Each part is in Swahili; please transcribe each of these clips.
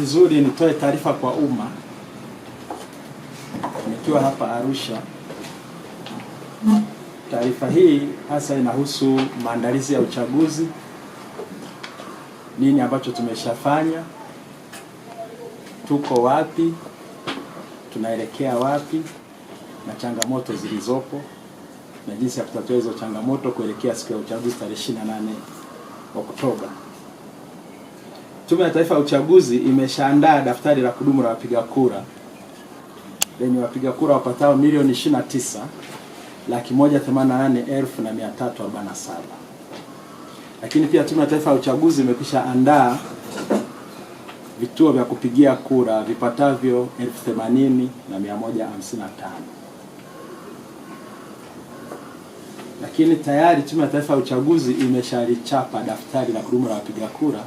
vizuri nitoe taarifa kwa umma nikiwa hapa Arusha. Taarifa hii hasa inahusu maandalizi ya uchaguzi, nini ambacho tumeshafanya, tuko wapi, tunaelekea wapi, na changamoto zilizopo na jinsi ya kutatua hizo changamoto kuelekea siku ya uchaguzi tarehe 28 Oktoba. Tume ya Taifa ya Uchaguzi imeshaandaa daftari la kudumu la wapiga kura lenye wapiga kura wapatao milioni 29,188,347. Lakini pia Tume ya Taifa ya Uchaguzi imekwisha andaa vituo vya kupigia kura vipatavyo 80,155. Lakini tayari Tume ya Taifa ya Uchaguzi imeshalichapa daftari la kudumu la wapiga kura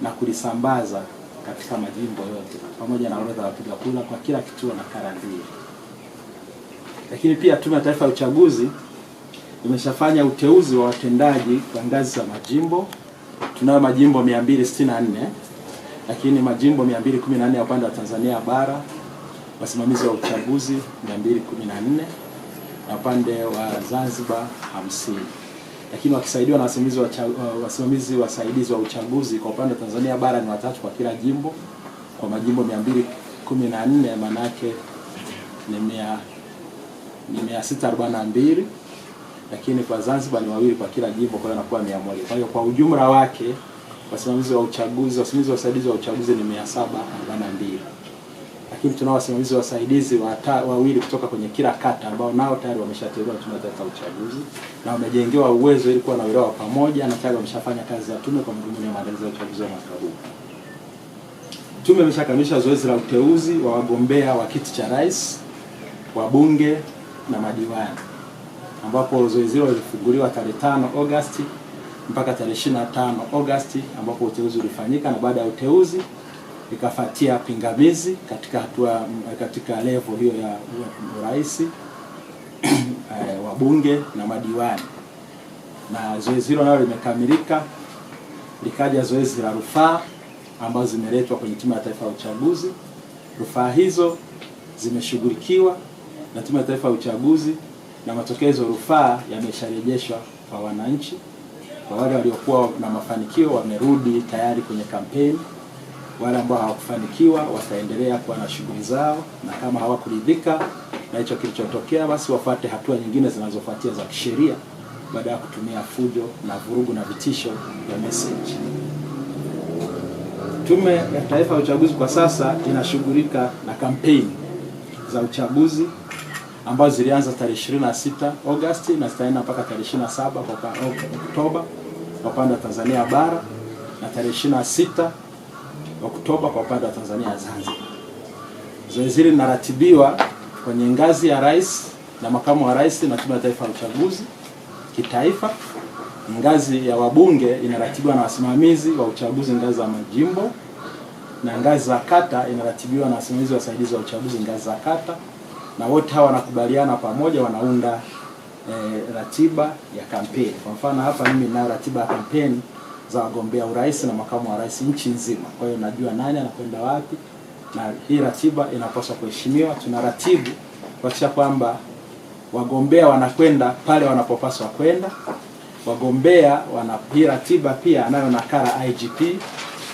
na kulisambaza katika majimbo yote pamoja na orodha ya wapiga kura kwa kila kituo na kara mbili. Lakini pia Tume ya Taifa ya Uchaguzi imeshafanya uteuzi wa watendaji kwa ngazi za majimbo. Tunayo majimbo 264, lakini majimbo 214 ya upande wa Tanzania bara, wasimamizi wa uchaguzi 214, na upande wa Zanzibar 50. Lakini wakisaidiwa na wasimamizi wasaidizi wa uchaguzi kwa upande wa Tanzania bara ni 3 kwa kila jimbo. Kwa majimbo 214 maana yake ni 642, lakini kwa Zanzibar ni 2 kwa kila jimbo, kwa hiyo inakuwa 100. Kwa hiyo kwa ujumla wake wasimamizi wa uchaguzi, wasimamizi wasaidizi wa uchaguzi ni 742. Lakini tunao wasimamizi wasaidizi 2 kutoka kwenye kila kata ambao nao tayari wameshateuliwa Tume ya Taifa ya Uchaguzi na wamejengewa uwezo ili kuwa na uelewa pamoja, na tayari wameshafanya kazi ya tume kwa madhumuni ya maandalizi ya uchaguzi wa mwaka huu. Tume imeshakamilisha zoezi la uteuzi wa wagombea wa kiti cha rais, wabunge na madiwani, ambapo zoezi hilo lilifunguliwa tarehe 5 Agosti mpaka tarehe 25 Agosti, ambapo uteuzi ulifanyika, na baada ya uteuzi ikafuatia pingamizi katika level hiyo ya urais, wabunge na madiwani, na zoezi hilo nalo limekamilika. Likaja zoezi la rufaa ambazo zimeletwa kwenye Tume ya Taifa ya Uchaguzi. Rufaa hizo zimeshughulikiwa na Tume ya Taifa ya Uchaguzi na matokeo ya rufaa yamesharejeshwa kwa wananchi. Kwa wale waliokuwa na mafanikio wamerudi tayari kwenye kampeni. Wale ambao hawakufanikiwa wataendelea kuwa na shughuli zao, na kama hawakuridhika na hicho kilichotokea basi wafuate hatua nyingine zinazofuatia za kisheria baada ya kutumia fujo na vurugu na vitisho vya message. Tume ya Taifa ya Uchaguzi kwa sasa inashughulika na kampeni za uchaguzi ambazo zilianza tarehe 26 Agosti na zitaenda mpaka tarehe 27 Oktoba kwa upande wa Tanzania bara, na tarehe 26 Oktoba kwa upande wa Tanzania Zanzibar. Zoezi hili linaratibiwa kwenye ngazi ya rais na makamu wa rais na Tume ya Taifa ya Uchaguzi kitaifa. Ngazi ya wabunge inaratibiwa na wasimamizi wa uchaguzi ngazi za majimbo, na ngazi za kata inaratibiwa na wasimamizi wasaidizi wa uchaguzi ngazi za kata, na wote hawa wanakubaliana pamoja, wanaunda ratiba ya kampeni. Kwa mfano hapa mimi nina ratiba ya kampeni za wagombea urais na makamu wa rais nchi nzima. Kwa hiyo najua nani anakwenda wapi, na hii ratiba inapaswa kuheshimiwa. Tunaratibu kuhakikisha kwamba wagombea wanakwenda pale wanapopaswa kwenda. Wagombea hii ratiba pia anayo nakala IGP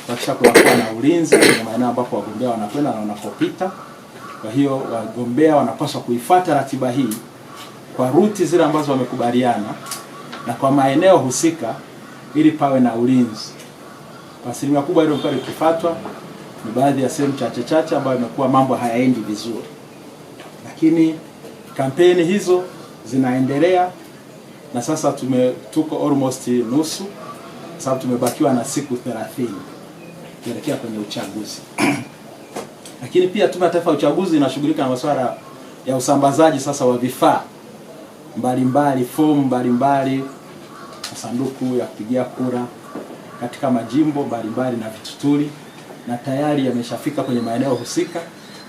kuhakikisha kunakuwa na ulinzi kwenye maeneo ambapo wagombea wanakwenda na wanapopita. Kwa hiyo wagombea wanapaswa kuifuata ratiba hii kwa ruti zile ambazo wamekubaliana na kwa maeneo husika ili pawe na ulinzi. Kwa asilimia kubwa hilo mpaka likifuatwa, ni baadhi ya sehemu chache ambayo imekuwa mambo hayaendi vizuri. Lakini kampeni hizo zinaendelea, na sasa tuko almost nusu, sababu tumebakiwa na siku 30 kuelekea kwenye uchaguzi. Lakini pia Tume ya Taifa ya Uchaguzi inashughulika na masuala ya usambazaji sasa wa vifaa mbalimbali, fomu mbalimbali, masanduku ya kupigia kura katika majimbo mbalimbali na vitutuli, na tayari yameshafika kwenye maeneo husika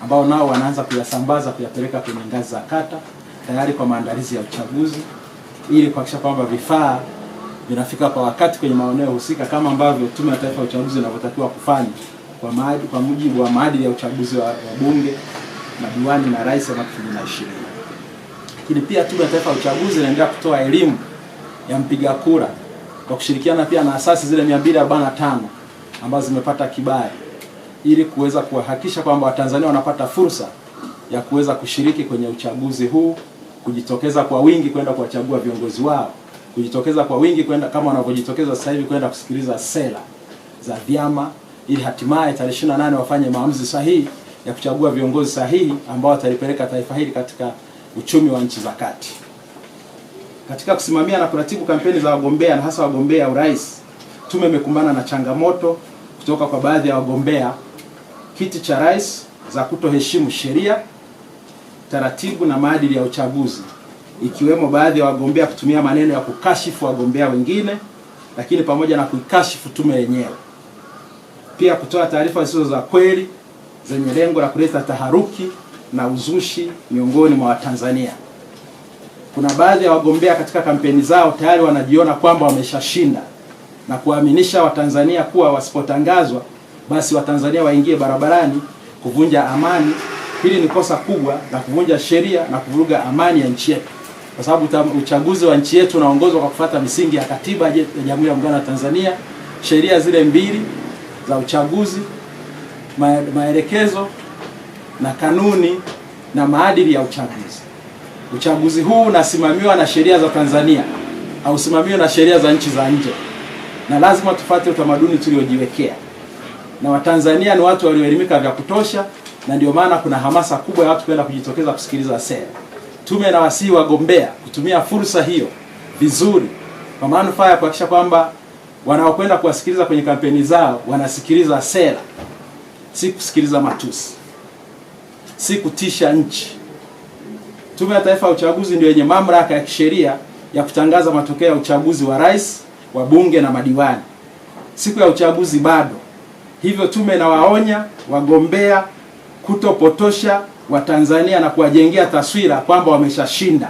ambao nao wanaanza kuyasambaza kuyapeleka kwenye ngazi za kata tayari kwa maandalizi ya uchaguzi, ili kuhakikisha kwamba vifaa vinafika kwa wakati kwenye maeneo husika kama ambavyo Tume ya Taifa ya Uchaguzi inavyotakiwa kufanya kwa mujibu wa maadili ya uchaguzi wa bunge, madiwani na rais wa mwaka 2020. Lakini pia Tume ya Taifa ya Uchaguzi inaendelea kutoa elimu ya mpiga kura kwa kushirikiana pia na asasi zile 245 ambazo zimepata kibali, ili kuweza kuhakikisha kwamba Watanzania wanapata fursa ya kuweza kushiriki kwenye uchaguzi huu, kujitokeza kwa wingi kwenda kuwachagua viongozi wao, kujitokeza kwa wingi kwenda kama wanavyojitokeza sasa hivi kwenda kusikiliza sera za vyama, ili hatimaye tarehe 28 wafanye maamuzi sahihi ya kuchagua viongozi sahihi ambao watalipeleka taifa hili katika uchumi wa nchi za kati. Katika kusimamia na kuratibu kampeni za wagombea na hasa wagombea urais, tume imekumbana na changamoto kutoka kwa baadhi ya wagombea kiti cha rais za kutoheshimu sheria, taratibu na maadili ya uchaguzi, ikiwemo baadhi ya wagombea kutumia maneno ya kukashifu wagombea wengine, lakini pamoja na kuikashifu tume yenyewe. Pia kutoa taarifa zisizo za kweli zenye lengo la kuleta taharuki na uzushi miongoni mwa Watanzania. Kuna baadhi ya wagombea katika kampeni zao tayari wanajiona kwamba wameshashinda na kuaminisha Watanzania kuwa wasipotangazwa basi Watanzania waingie barabarani kuvunja amani. Hili ni kosa kubwa la kuvunja sheria na kuvuruga amani ya nchi yetu, kwa sababu uchaguzi wa nchi yetu unaongozwa kwa kufuata misingi ya katiba ya Jamhuri ya Muungano wa Tanzania, sheria zile 2 za uchaguzi, maelekezo na kanuni na maadili ya uchaguzi. Uchaguzi huu unasimamiwa na sheria za Tanzania, hausimamiwi na sheria za nchi za nje, na lazima tufuate utamaduni tuliojiwekea. Na Watanzania ni watu walioelimika vya kutosha, na ndio maana kuna hamasa kubwa ya watu kwenda kujitokeza kusikiliza sera. Tume na wasihi wagombea kutumia fursa hiyo vizuri kwa manufaa ya kuhakikisha kwamba wanaokwenda kuwasikiliza kwenye kampeni zao wanasikiliza sera, si kusikiliza matusi, si kutisha nchi. Tume ya Taifa ya Uchaguzi ndio yenye mamlaka ya kisheria ya kutangaza matokeo ya uchaguzi wa rais, wa bunge na madiwani. Siku ya uchaguzi bado. Hivyo tume inawaonya wagombea kutopotosha Watanzania na kuwajengea taswira kwamba wameshashinda,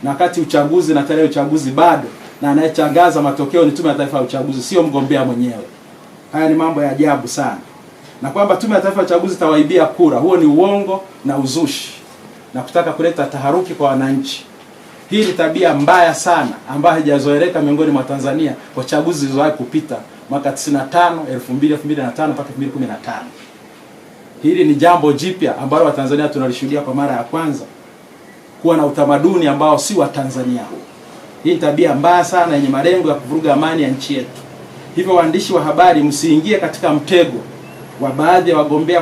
na wakati uchaguzi na tarehe uchaguzi bado, na anayetangaza matokeo ni Tume ya Taifa ya Uchaguzi, sio mgombea mwenyewe. Haya ni mambo ya ajabu sana. Na kwamba Tume ya Taifa ya Uchaguzi tawaibia kura, huo ni uongo na uzushi na kutaka kuleta taharuki kwa wananchi. Hii ni tabia mbaya sana ambayo haijazoeleka miongoni mwa Tanzania kwa chaguzi zilizowahi kupita mwaka 95, 2000, 2005 mpaka 2015. Hili ni jambo jipya ambalo Watanzania tunalishuhudia kwa mara ya kwanza, kuwa na utamaduni ambao si wa Tanzania huu. Hii ni tabia mbaya sana yenye malengo ya kuvuruga amani ya nchi yetu. Hivyo waandishi wa habari, msiingie katika mtego wa baadhi ya wagombea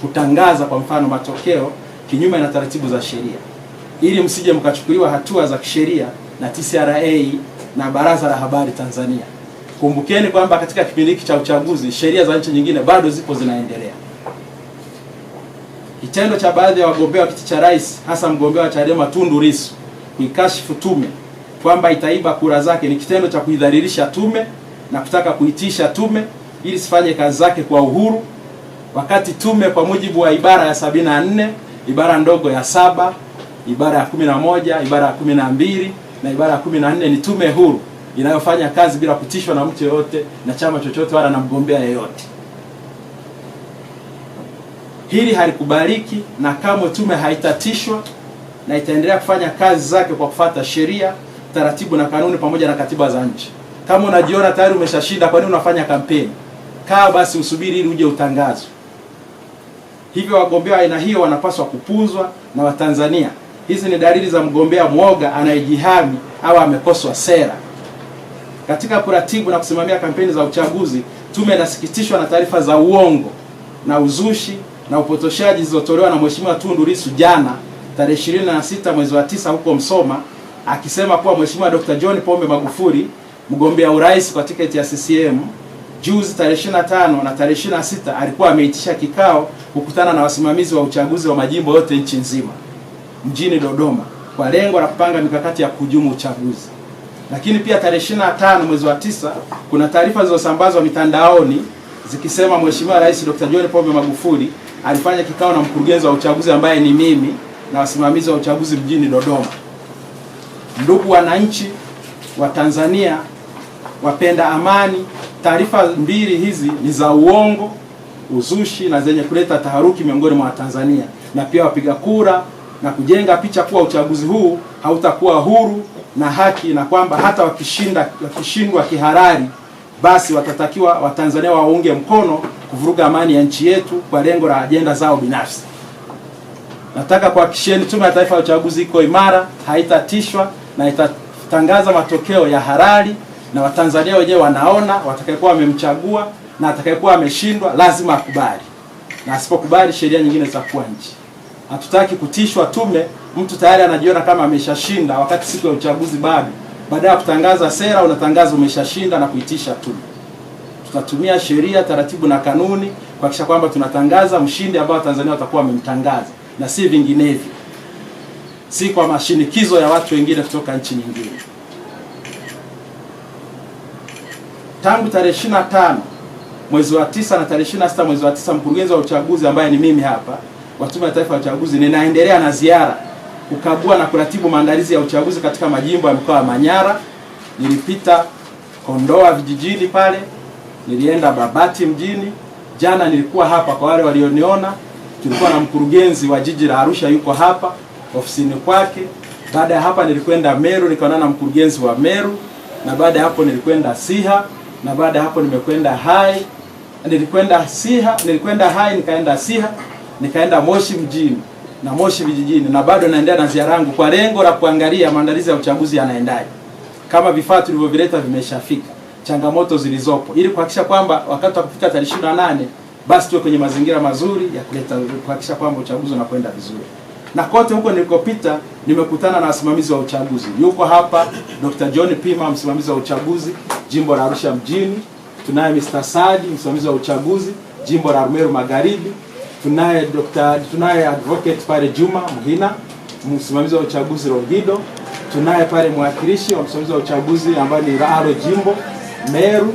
kutangaza kwa mfano matokeo kinyume na taratibu za sheria, ili msije mkachukuliwa hatua za kisheria na TCRA na Baraza la Habari Tanzania. Kumbukeni kwamba katika kipindi hiki cha uchaguzi sheria za nchi nyingine bado zipo zinaendelea. Kitendo cha baadhi ya wagombea wa kiti cha rais, hasa mgombea wa Chadema Tundu Lissu, kuikashifu tume kwamba itaiba kura zake ni kitendo cha kuidhalilisha tume na kutaka kuitisha tume ili sifanye kazi zake kwa uhuru, wakati tume kwa mujibu wa ibara ya 74, ibara ndogo ya 7, ibara ya 11, ibara ya 12 na ibara ya 14 ni tume huru inayofanya kazi bila kutishwa na mtu yeyote na chama chochote wala na mgombea yeyote. Hili halikubaliki, na kama tume haitatishwa na itaendelea kufanya kazi zake kwa kufuata sheria, taratibu na kanuni pamoja na katiba za nchi. Kama unajiona tayari umeshashinda, kwa nini unafanya kampeni? Kaa basi usubiri ili uje utangazwe. Hivyo wagombea aina hiyo wanapaswa kupuzwa na Watanzania. Hizi ni dalili za mgombea mwoga anayejihami au amekoswa sera. Katika kuratibu na kusimamia kampeni za uchaguzi, tume inasikitishwa na taarifa za uongo na uzushi na upotoshaji zilizotolewa na Mheshimiwa Tundu Lissu jana tarehe 26 mwezi wa 9 huko Msoma, akisema kuwa Mheshimiwa Dr. John Pombe Magufuli, mgombea urais kwa tiketi ya CCM, juzi tarehe 25 na tarehe 26 alikuwa ameitisha kikao kukutana na wasimamizi wa uchaguzi wa majimbo yote nchi nzima mjini Dodoma kwa lengo la kupanga mikakati ya kuhujumu uchaguzi. Lakini pia tarehe 25 mwezi wa 9 kuna taarifa zilizosambazwa mitandaoni zikisema Mheshimiwa Rais Dr. John Pombe Magufuli alifanya kikao na mkurugenzi wa uchaguzi ambaye ni mimi na wasimamizi wa uchaguzi mjini Dodoma. Ndugu wananchi wa Tanzania wapenda amani, taarifa mbili hizi ni za uongo uzushi na zenye kuleta taharuki miongoni mwa Watanzania na pia wapiga kura, na kujenga picha kuwa uchaguzi huu hautakuwa huru na haki, na kwamba hata wakishindwa kihalali, basi watatakiwa Watanzania waunge mkono kuvuruga amani ya nchi yetu kwa lengo la ajenda zao binafsi. Nataka kuhakikishieni Tume ya Taifa ya Uchaguzi iko imara, haitatishwa na itatangaza matokeo ya halali, na Watanzania wenyewe wanaona watakayekuwa wamemchagua na atakayekuwa ameshindwa lazima akubali, na asipokubali sheria nyingine zitakuwa nchi. Hatutaki kutishwa tume, mtu tayari anajiona kama ameshashinda wakati siku ya uchaguzi bado. Baada ya kutangaza sera unatangaza umeshashinda na kuitisha tume. Tutatumia sheria, taratibu na kanuni kuhakikisha kwamba tunatangaza mshindi ambao Tanzania watakuwa wamemtangaza na si vinginevyo. Si kwa mashinikizo ya watu wengine kutoka nchi nyingine. Tangu tarehe 25 mwezi wa 9 na tarehe 26 mwezi wa 9, mkurugenzi wa uchaguzi ambaye ni mimi hapa wa Tume ya Taifa ya Uchaguzi, ninaendelea na ziara kukagua na kuratibu maandalizi ya uchaguzi katika majimbo ya mkoa wa Manyara. Nilipita Kondoa vijijini pale, nilienda Babati mjini. Jana nilikuwa hapa, kwa wale walioniona, tulikuwa na mkurugenzi wa jiji la Arusha yuko hapa ofisini kwake. Baada ya hapa nilikwenda Meru, nikaonana na mkurugenzi wa Meru, na baada ya hapo nilikwenda Siha, na baada ya hapo nilikwenda Hai, nikaenda Siha, nikaenda Moshi mjini na Moshi vijijini, na bado naendelea na ziara yangu kwa lengo la kuangalia maandalizi ya uchaguzi yanaendaje, kama vifaa tulivyovileta vimeshafika, changamoto zilizopo, ili kuhakikisha kwamba wakati wa kufika tarehe 28 basi tuwe kwenye mazingira mazuri ya kuhakikisha kwamba uchaguzi unakwenda vizuri. Na kote huko nilikopita nimekutana na wasimamizi wa uchaguzi. Yuko hapa Dr. John Pima, msimamizi wa uchaguzi jimbo la Arusha mjini. Tunaye Mr. Sadi, msimamizi wa uchaguzi jimbo la Meru Magharibi. Tunaye advocate pale Juma Muhina, msimamizi wa uchaguzi Longido. Tunaye pale mwakilishi wa msimamizi wa uchaguzi ambaye ni Raro jimbo Meru.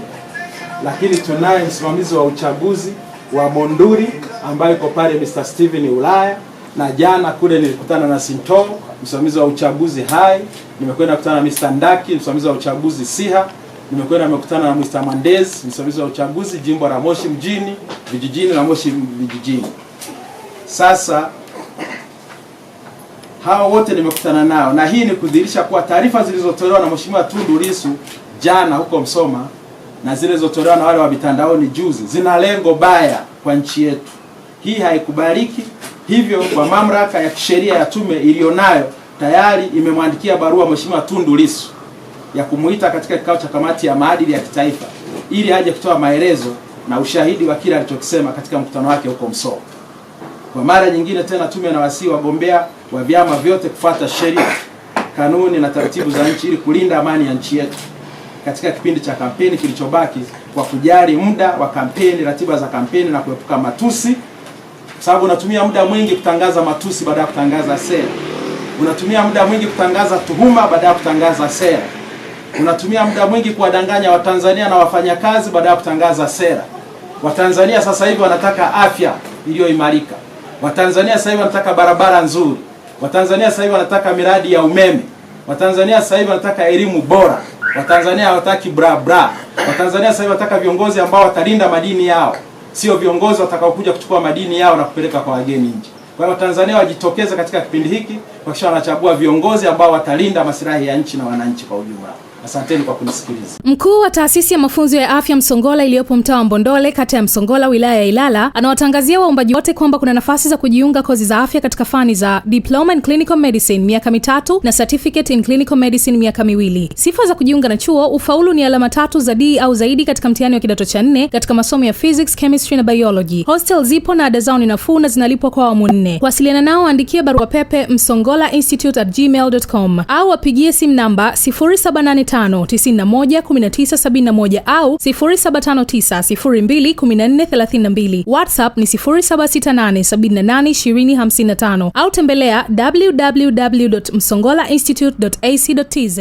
Lakini tunaye msimamizi wa uchaguzi wa Monduli ambaye yuko pale Mr. Steven Ulaya. Na jana kule nilikutana na Sinto, msimamizi wa uchaguzi Hai. Nimekwenda kukutana na Mr. Ndaki, msimamizi wa uchaguzi Siha. Nimekutana na Mr. Mandez, msimamizi wa uchaguzi jimbo la Moshi mjini, vijijini na Moshi vijijini. Sasa hao wote nimekutana nao, na hii ni kudhihirisha kuwa taarifa zilizotolewa na Mheshimiwa Tundu Lissu jana huko Msoma na zile zilizotolewa na wale wa mitandaoni juzi zina lengo baya kwa nchi yetu. Hii haikubaliki. Hivyo kwa mamlaka ya kisheria ya tume ilionayo tayari imemwandikia barua Mheshimiwa Tundu Lissu ya kumuita katika kikao cha kamati ya maadili ya kitaifa ili aje kutoa maelezo na ushahidi wa kile alichokisema katika mkutano wake huko Msoma. Kwa mara nyingine tena tume inawasihi wagombea wa vyama vyote kufuata sheria, kanuni na taratibu za nchi ili kulinda amani ya nchi yetu katika kipindi cha kampeni kilichobaki, kwa kujali muda wa kampeni, ratiba za kampeni na kuepuka matusi. Sababu unatumia muda mwingi kutangaza matusi baada ya kutangaza sera. Unatumia muda mwingi kutangaza tuhuma baada ya kutangaza sera. Unatumia muda mwingi kuwadanganya Watanzania na wafanyakazi baada ya kutangaza sera. Watanzania sasa hivi wanataka afya iliyoimarika. Watanzania sasa hivi wanataka barabara nzuri. Watanzania sasa hivi wanataka miradi ya umeme. Watanzania sasa hivi wanataka elimu bora. Watanzania hawataki bra bra. Watanzania sasa hivi wanataka viongozi ambao watalinda madini yao, sio viongozi watakaokuja kuchukua madini yao na kupeleka kwa wageni nje. Kwa hiyo Watanzania wajitokeze katika kipindi hiki kuhakikisha wanachagua viongozi ambao watalinda maslahi ya nchi na wananchi kwa ujumla. Asanteni kwa kunisikiliza. Mkuu wa taasisi ya mafunzo ya afya Msongola iliyopo mtaa wa Mbondole, kata ya Msongola, wilaya ya Ilala, anawatangazia waombaji wote kwamba kuna nafasi za kujiunga kozi za afya katika fani za Diploma in Clinical Medicine miaka 3 na Certificate in Clinical Medicine miaka 2. Sifa za kujiunga na chuo: ufaulu ni alama 3 za D au zaidi katika mtihani wa kidato cha 4 katika masomo ya Physics, Chemistry na Biology. Hostel zipo na ada zao ni nafuu na zinalipwa kwa awamu 4. Kuwasiliana nao, andikia barua pepe msongolainstitute@gmail.com au wapigie simu namba 0785911971 au 0759021432. WhatsApp ni 0768782055 au tembelea www.msongolainstitute.ac.tz.